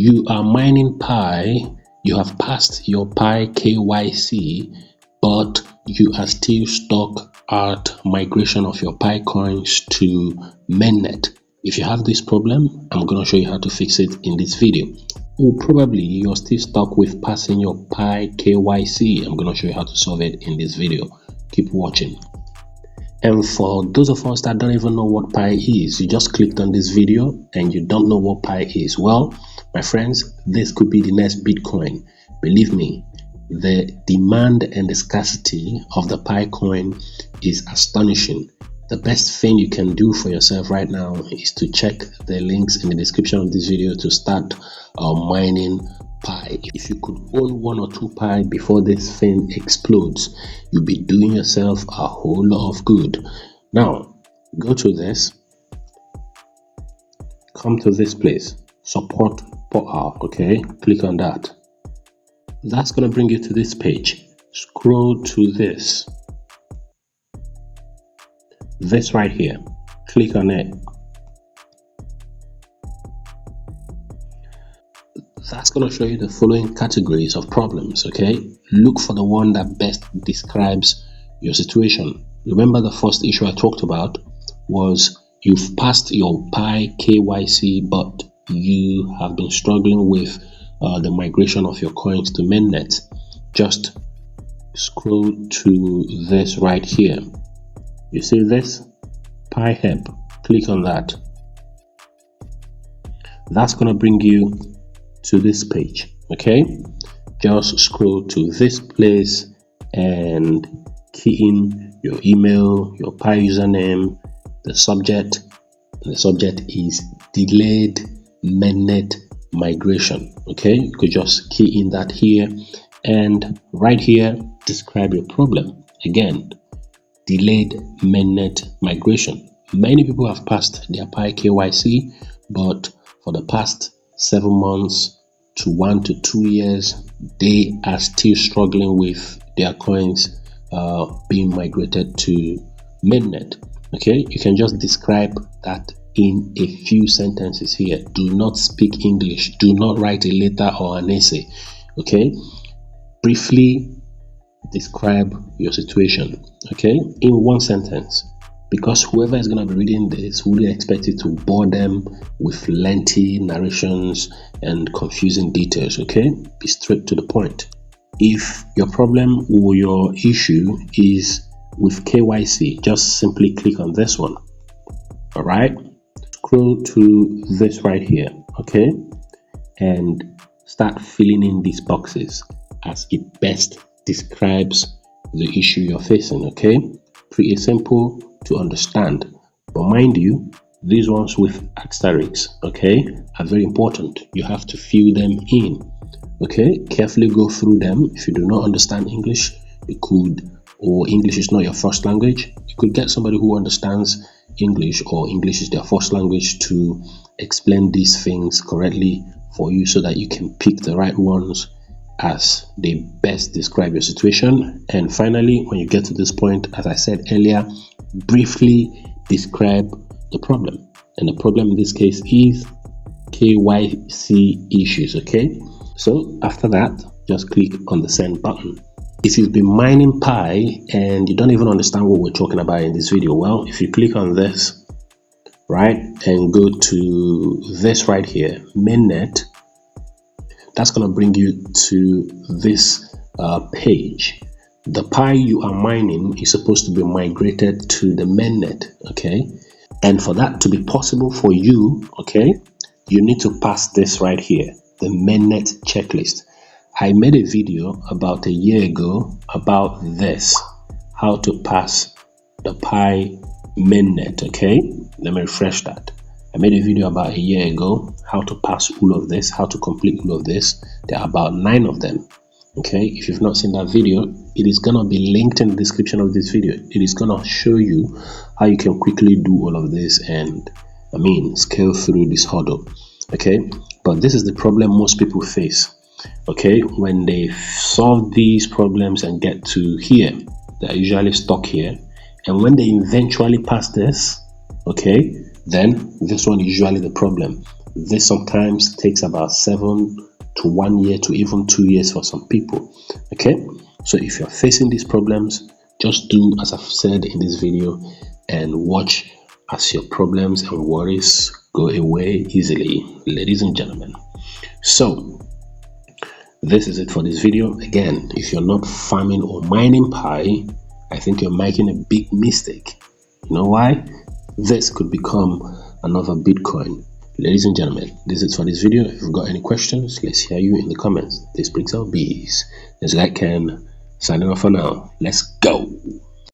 You are mining Pi, you have passed your Pi KYC, but you are still stuck at migration of your Pi coins to Mainnet. If you have this problem, I'm going to show you how to fix it in this video. Or probably you're still stuck with passing your Pi KYC. I'm going to show you how to solve it in this video. Keep watching. And for those of us that don't even know what Pi is, you just clicked on this video and you don't know what Pi is. Well, my friends, this could be the next Bitcoin. Believe me, the demand and the scarcity of the Pi coin is astonishing. The best thing you can do for yourself right now is to check the links in the description of this video to start mining Pi. If you could own 1 or 2 Pi before this thing explodes, you'll be doing yourself a whole lot of good. Now, go to this, come to this place, support portal, okay? Click on that. That's going to bring you to this page. Scroll to this right here. Click on it. That's going to show you the following categories of problems, okay? Look for the one that best describes your situation. Remember, the first issue I talked about was you've passed your Pi KYC, but you have been struggling with the migration of your coins to Mainnet. Just scroll to this right here. You see this? Pi help. Click on that. That's going to bring you to this page, okay? Just scroll to this place and key in your email, your Pi username, the subject. The subject is delayed Mainnet migration, okay? You could just key in that here, and right here describe your problem. Again, delayed Mainnet migration. Many people have passed their Pi KYC, but for the past 7 months to 1 to 2 years, they are still struggling with their coins being migrated to Mainnet. Okay, you can just describe that in a few sentences here. Do not speak English. Do not write a letter or an essay. Okay, briefly describe your situation, okay, in 1 sentence, because whoever is going to be reading this wouldn't expect you to bore them with lengthy narrations and confusing details. Okay, be straight to the point. If your problem or your issue is with KYC, just simply click on this one. All right, scroll to this right here, okay, and start filling in these boxes as it best describes the issue you're facing. Okay, pretty simple to understand, but mind you, these ones with asterisks, okay, are very important. You have to fill them in. Okay, carefully go through them. If you do not understand English, you could, or English is not your first language, you could get somebody who understands English, or English is their first language, to explain these things correctly for you so that you can pick the right ones as they best describe your situation. And finally, when you get to this point, as I said earlier, briefly describe the problem. And the problem in this case is KYC issues, okay? So after that, just click on the send button. If you've been mining Pi and you don't even understand what we're talking about in this video, well, if you click on this, right, and go to this right here, Mainnet, that's going to bring you to this page. The Pi you are mining is supposed to be migrated to the Mainnet, okay? And for that to be possible for you, okay, you need to pass this right here, the Mainnet checklist. I made a video about a year ago about this, how to pass the Pi Mainnet, okay? Let me refresh that. I made a video about a year ago, how to pass all of this, how to complete all of this. There are about 9 of them, okay? If you've not seen that video, it is going to be linked in the description of this video. It is going to show you how you can quickly do all of this and, scale through this hurdle, okay? But this is the problem most people face, okay? When they solve these problems and get to here, they're usually stuck here. And when they eventually pass this, okay, then this one is usually the problem. This sometimes takes about 7 to 1 year to even 2 years for some people. Okay, so if you're facing these problems, just do as I've said in this video and watch as your problems and worries go away easily, ladies and gentlemen. So this is it for this video. Again, if you're not farming or mining Pi, I think you're making a big mistake. You know why? This could become another Bitcoin. Ladies and gentlemen, this is for this video. If you've got any questions, let's hear you in the comments. This brings out bees. This guy Ken signing off for now. Let's go.